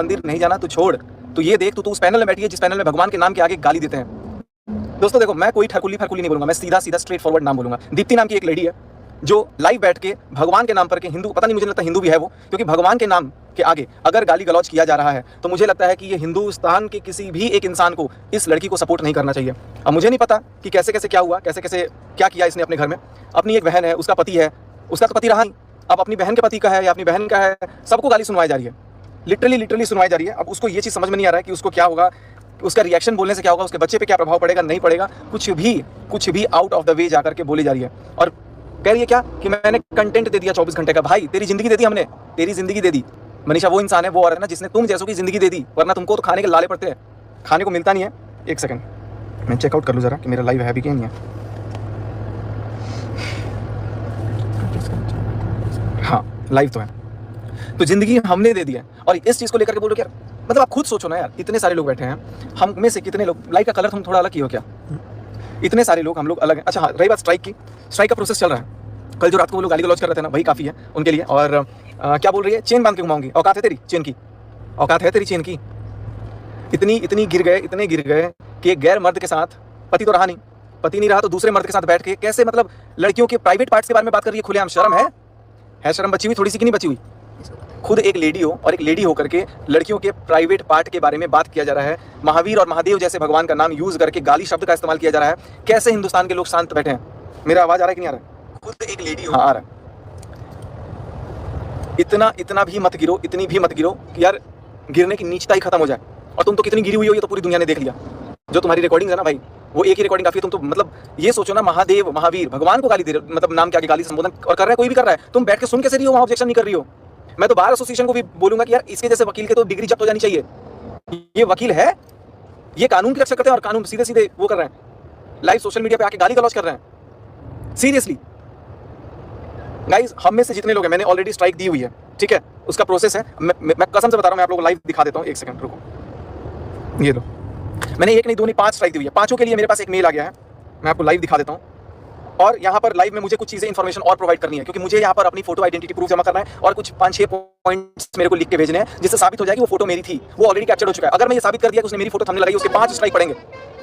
मंदिर नहीं जाना तो छोड़, तो ये देख, तू उस पैनल में बैठी है जिस पैनल में भगवान के नाम के आगे गाली देते हैं। दोस्तों देखो, मैं कोई ठकुली फरकुली नहीं बोलूंगा, मैं सीधा सीधा स्ट्रेट फॉरवर्ड नाम बोलूंगा। दीप्ति नाम की एक लेडी है जो लाइव बैठ के भगवान के नाम पर के, हिंदू, पता नहीं, मुझे लगता है हिंदू भी है वो, क्योंकि भगवान के नाम के आगे अगर गाली गलौज किया जा रहा है तो मुझे लगता है कि ये हिंदुस्तान के किसी भी एक इंसान को, इस लड़की को सपोर्ट नहीं करना चाहिए। अब मुझे नहीं पता कि कैसे कैसे क्या हुआ, कैसे कैसे क्या किया इसने अपने घर में। अपनी एक बहन है, उसका पति है, उसका तो पति रहा नहीं, अब अपनी बहन के पति का है या अपनी बहन का है, सबको गाली सुनवाई जा रही है, लिटरली सुनवाई जा रही है। अब उसको ये चीज़ समझ में नहीं आ रहा है कि उसको क्या होगा, उसका रिएक्शन बोलने से क्या होगा, उसके बच्चे पे क्या प्रभाव पड़ेगा, नहीं पड़ेगा, कुछ भी आउट ऑफ द वे जाकर के बोली जा रही है। और कह रही है क्या कि मैंने कंटेंट दे दिया 24 घंटे का। भाई तेरी जिंदगी दे दी हमने, तेरी जिंदगी दे दी। मनीषा वो इंसान है, वो और है ना, जिसने तुम जैसों की जिंदगी दे दी, वरना तुमको तो खाने के लाले पड़ते हैं, खाने को मिलता नहीं है। एक सेकंड मैं चेकआउट कर लूँ जरा कि मेरा लाइव है भी क्या नहीं है। हाँ लाइव तो है। तो जिंदगी हमने दे दी है और इस चीज़ को लेकर के बोल रहे हो यार, मतलब आप खुद सोचो ना यार, इतने सारे लोग बैठे हैं, हम में से कितने लोग, लाइट का कलर तुम थोड़ा अलग ही हो क्या, इतने सारे लोग, हम लोग अलग हैं। अच्छा हाँ, रही बात स्ट्राइक की, स्ट्राइक का प्रोसेस चल रहा है। कल जो रात को वो लोग गाली गलौज कर रहे थे ना, वही काफ़ी है उनके लिए। और क्या बोल रही है, चेन बांध के घुमाऊंगी, औकात है तेरी चेन की, औकात है तेरी चेन की। इतनी गिर गए, इतने गिर गए कि एक गैर मर्द के साथ, पति तो रहा नहीं, पति नहीं रहा तो दूसरे मर्द के साथ बैठ के कैसे, मतलब लड़कियों के प्राइवेट पार्ट्स के बारे में बात कर रही है खुलेआम। शर्म है शर्म बची हुई थोड़ी सी कि नहीं बची हुई? खुद एक लेडी हो और एक लेडी होकर के लड़कियों के प्राइवेट पार्ट के बारे में बात किया जा रहा है, महावीर और महादेव जैसे भगवान का नाम यूज करके गाली शब्द का इस्तेमाल किया जा रहा है। कैसे हिंदुस्तान के लोग शांत बैठे हैं? मेरा आवाज आ रहा है कि नहीं आ रहा है? खुद एक लेडी हो, हाँ आ रहा है। इतना भी मत गिरो, इतनी भी मत गिरो कि यार गिरने की नीचता ही खत्म हो जाए। और तुम तो कितनी गिरी हुई हो ये तो पूरी दुनिया ने देख लिया। जो तुम्हारी रिकॉर्डिंग है ना भाई, वो एक ही रिकॉर्डिंग काफी है। तुम तो मतलब ये सोचो ना, महादेव महावीर भगवान को गाली दे रहे, मतलब नाम के आगे गाली संबोधन और कर रहा है, कोई भी कर रहा है, तुम बैठ के सुन कैसे रही हो, वहां ऑब्जेक्शन नहीं कर रही हो? मैं तो बार एसोसिएशन को भी बोलूंगा कि यार इसके जैसे वकील के तो डिग्री जब्त हो जानी चाहिए। ये वकील है, ये कानून की रक्षा करते हैं और कानून सीधे सीधे वो कर रहे हैं, लाइव सोशल मीडिया पे आके गाली गलौज कर रहे हैं। सीरियसली गाइस, हम में से जितने लोग हैं, मैंने ऑलरेडी स्ट्राइक दी हुई है, ठीक है, उसका प्रोसेस है। मैं कसम से बता रहा हूं, मैं आप लोगों को लाइव दिखा देता हूं। एक सेकंड रुको, ये लो, मैंने एक नहीं दो नहीं 5 स्ट्राइक दी हुई है। पांचों के लिए मेरे पास एक मेल आ गया है, मैं आपको लाइव दिखा देता हूं। और यहाँ पर लाइव में मुझे कुछ चीजें इन्फॉर्मेशन और प्रोवाइड करनी है, क्योंकि मुझे यहाँ पर अपनी फोटो आइडेंटिटी प्रूफ जमा करना है और कुछ 5-6 पॉइंट्स मेरे को लिख के भेजने हैं, जिससे साबित हो जाए कि वो फोटो मेरी थी, वो ऑलरेडी कैप्चर हो चुका है। अगर मैं ये साबित कर दिया कि उसने मेरी फोटो थंबनेल लगाई, उसके 5 स्ट्राइक पड़ेंगे।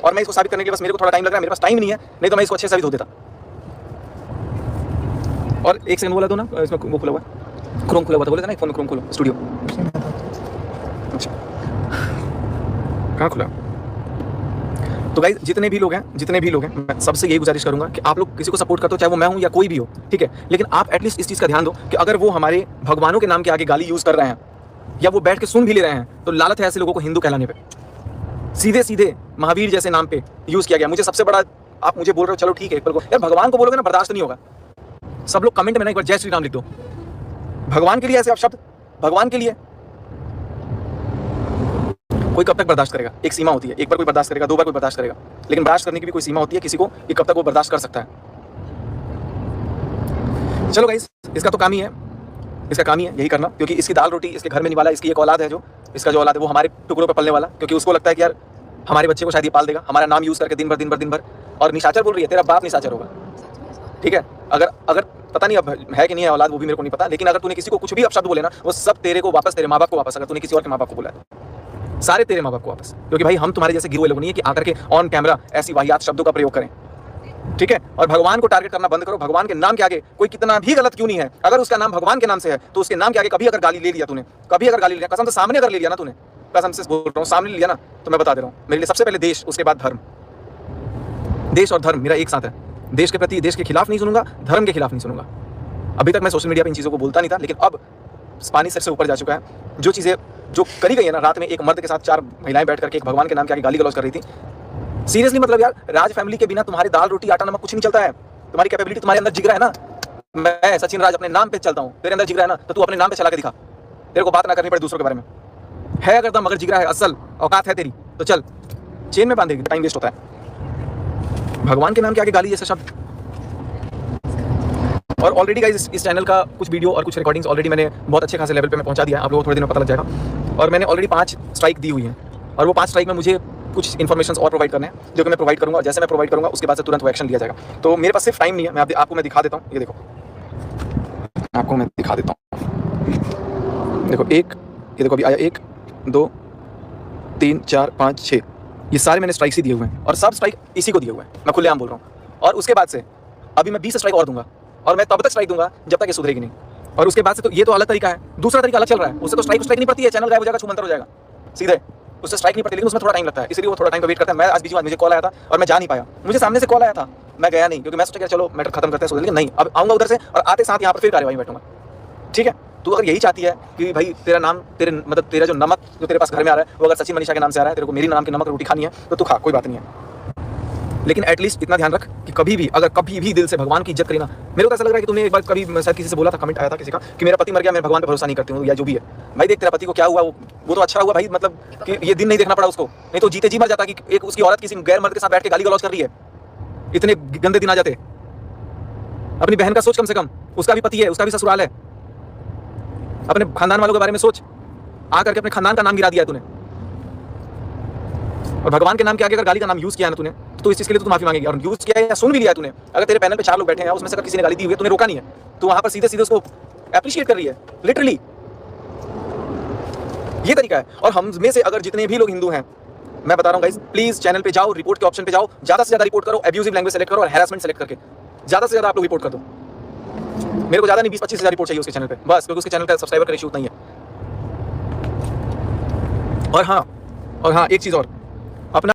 और मैं इसको साबित करने के लिए बस मेरे को थोड़ा टाइम लग रहा है, मेरे पास टाइम नहीं है, नहीं तो मैं इसको अच्छे से साबित हो देता। और एक सेकंड बोला दो ना, इसमें वो खुला हुआ है, क्रोम खुला हुआ था, बोले थे ना फोन में क्रोम खोलो, स्टूडियो। अच्छा कहाँ खुला? तो गाइस जितने भी लोग हैं, मैं सबसे यही गुजारिश करूंगा कि आप लोग किसी को सपोर्ट करते हो, चाहे वो मैं हूं या कोई भी हो, ठीक है, लेकिन आप एटलीस्ट इस चीज का ध्यान दो कि अगर वो हमारे भगवानों के नाम के आगे गाली यूज कर रहे हैं या वो बैठ के सुन भी ले रहे हैं, तो लालत है ऐसे लोगों को हिंदू कहलाने पे। सीधे सीधे महावीर जैसे नाम पे यूज किया गया। मुझे सबसे बड़ा, आप मुझे बोल रहे हो चलो ठीक है, एक पल को यार भगवान को बोलोगे ना, बर्दाश्त नहीं होगा। सब लोग कमेंट में ना एक बार जय श्री राम लिख दो। भगवान के लिए ऐसे आप शब्द, भगवान के लिए कोई कब तक बर्दाश्त करेगा? एक सीमा होती है, एक बार कोई बर्दाश्त करेगा, 2 बार कोई बर्दाश्त करेगा, लेकिन बर्दाश्त करने की भी कोई सीमा होती है किसी को कि कब तक वो बर्दाश्त कर सकता है। चलो गाइस, इसका तो काम ही है, इसका काम ही है यही करना, क्योंकि इसकी दाल रोटी इसके घर में नहीं वाला, इसकी एक औलाद है, जो इसका जो औलाद है वो हमारे टुकड़ों पे पलने वाला, क्योंकि उसको लगता है कि यार हमारे बच्चे को शायद ये पाल देगा, हमारा नाम यूज करके दिन भर। और निशाचर बोल रही है, तेरा बाप निशाचर होगा, ठीक है। अगर पता नहीं अब है कि नहीं है औलाद, वो भी मेरे को नहीं पता, लेकिन अगर तूने किसी को कुछ भी अपशब्द बोले ना, वो सब तेरे को वापस, तेरे माँ बाप को वापस। अगर तूने किसी और के माँ बाप को बोला है, सारे तेरे माँ बाप को वापस, क्योंकि भाई हम तुम्हारे जैसे गिरोह लोग नहीं है कि आकर के ऑन कैमरा ऐसी वाहियात शब्दों का प्रयोग करें, ठीक है। और भगवान को टारगेट करना बंद करो। भगवान के नाम के आगे कोई कितना भी गलत क्यों नहीं है, अगर उसका नाम भगवान के नाम से है तो उसके नाम के आगे कभी अगर गाली ले लिया तूने, कभी अगर गाली लिया, कसम से सामने अगर ले लिया ना तूने, कसम से बोल रहा हूँ, सामने ले लिया ना, तो मैं बता दे रहा हूँ, मेरे लिए सबसे पहले देश, उसके बाद धर्म। देश और धर्म मेरा एक साथ है। देश के प्रति, देश के खिलाफ नहीं सुनूंगा, धर्म के खिलाफ नहीं सुनूंगा। अभी तक मैं सोशल मीडिया पे इन चीज़ों को बोलता नहीं था, लेकिन अब पानी सर से ऊपर जा चुका है। जो चीज़ें जो करी गई है ना, रात में एक मर्द के साथ 4 महिलाएं बैठ करके एक भगवान के नाम के आगे गाली गलौज कर रही थी। सीरियसली मतलब यार, राज फैमिली के बिना तुम्हारी दाल रोटी आटा नमक कुछ नहीं चलता है। तुम्हारी कैपेबिलिटी तुम्हारे अंदर जिगरा है ना। मैं सचिन राज अपने नाम पे चलता हूँ, तेरे अंदर जिगरा है ना, तो तू अपने नाम पे चला के दिखा। तेरे को बात ना करनी पड़े दूसरों के बारे में। है अगर दम, अगर जिगरा है, असल औकात है तेरी, तो चल चेन में बांधेगी, टाइम वेस्ट होता है। भगवान के नाम के आगे गाली जैसे शब्द। और ऑलरेडी गाइस इस चैनल का कुछ वीडियो और कुछ रिकॉर्डिंग्स ऑलरेडी मैंने बहुत अच्छे खासे लेवल पे मैं पहुंचा दिया है, आप लोगों को थोड़े दिन में पता लग जाएगा। और मैंने ऑलरेडी 5 स्ट्राइक दी हुई है, और वो 5 स्ट्राइक में मुझे कुछ इन्फॉर्मेशन और प्रोवाइड करने हैं, जो कि मैं प्रोवाइड करूंगा। जैसे मैं प्रोवाइड करूंगा उसके बाद से तुरंत वो एक्शन लिया जाएगा। तो मेरे पास सिर्फ टाइम नहीं है, मैं आपको मैं दिखा देता हूँ। ये देखो, आपको मैं दिखा देता हूँ। देखो एक, ये देखो अभी आया एक, 2 3 4 5 6 ये सारे मैंने स्ट्राइक्स ही दिए हुए हैं और सब स्ट्राइक इसी को दिए हुए हैं, मैं खुलेआम बोल रहा हूँ। और उसके बाद से अभी मैं 20 स्ट्राइक और दूंगा और मैं तब तक स्ट्राइक दूंगा जब तक ये सुधरेगी नहीं। और उसके बाद से तो ये तो अलग तरीका है, दूसरा तरीका अलग चल रहा है, उससे तो स्ट्राइक नहीं पड़ती है, चैनल गायब हो जाएगा, छूमंतर हो जाएगा सीधे, उससे स्ट्राइक नहीं पड़ती, लेकिन उसमें थोड़ा टाइम लगता है, इसलिए वो थोड़ा टाइम का वेट करता है। मैं आज बिजी हूँ, मुझे कॉल आया था और मैं जा नहीं पाया, मुझे सामने से कॉल आया था, मैं गया नहीं क्योंकि मैं सोचा चलो मैटर खत्म करते हैं, लेकिन नहीं, अब आऊँगा उधर से और आते साथ यहाँ पर फिर कार्यवाही बैठूंगा। ठीक है, तू अगर यही चाहती है कि भाई तेरा नाम तेरे मतलब तेरा जो नमक जो तेरे पास घर में आ रहा है वो अगर सचिन मनीषा के नाम से आ रहा है, तेरे को मेरी नाम की नमक रोटी खानी है तो तू खा, कोई बात नहीं है। लेकिन एटलीस्ट इतना ध्यान रख कि कभी भी अगर कभी भी दिल से भगवान की इज्जत करेना। मेरे को तो ऐसा लग रहा है कि तुमने एक बार कभी शायद किसी से बोला था, कमेंट आया था किसी का कि मेरा पति मर गया, मैं भगवान पे भरोसा नहीं करती हूँ या जो भी है। भाई देख तेरा पति को क्या हुआ, वो तो अच्छा हुआ भाई, मतलब कि ये दिन नहीं देखना पड़ा उसको, नहीं तो जीते जी मर जाता कि एक उसकी औरत किसी गैर मर्द के साथ बैठ के गाली गलौज कर रही है, इतने गंदे दिन आ जाते। अपनी बहन का सोच कम से कम, उसका भी पति है, उसका भी ससुराल है, अपने खानदान वालों के बारे में सोच। आ करके अपने खानदान का नाम गिरा दिया है तूने, और भगवान के नाम के आगे अगर गाली का नाम यूज किया है ना तूने, तो इस चीज के लिए तू माफी मांगेगी। और यूज किया है या सुन भी लिया है तूने, अगर तेरे पैनल पे 4 लोग बैठे हैं उसमें से अगर किसी ने गाली दी हुई है, तूने रोका नहीं है, तो वहां पर सीधे सीधे उसको एप्रिशिएट कर रही है, लिटरली ये तरीका है। और हम में से अगर जितने भी लोग हिंदू हैं, मैं बता रहा हूँ गाइस, प्लीज चैनल पे जाओ, रिपोर्ट के ऑप्शन पे जाओ, ज्यादा से ज्यादा रिपोर्ट करो, एब्यूजिव लैंग्वेज सेलेक्ट करो और हैरेसमेंट सेलेक्ट करके ज्यादा से ज्यादा आप लोग रिपोर्ट कर दो। मेरे को ज्यादा नहीं 20-25 हज़ार रिपोर्ट चाहिए उसके चैनल पे बस, क्योंकि उसके चैनल का सब्सक्राइबर का रेशियो उतना ही है। और हाँ एक चीज और,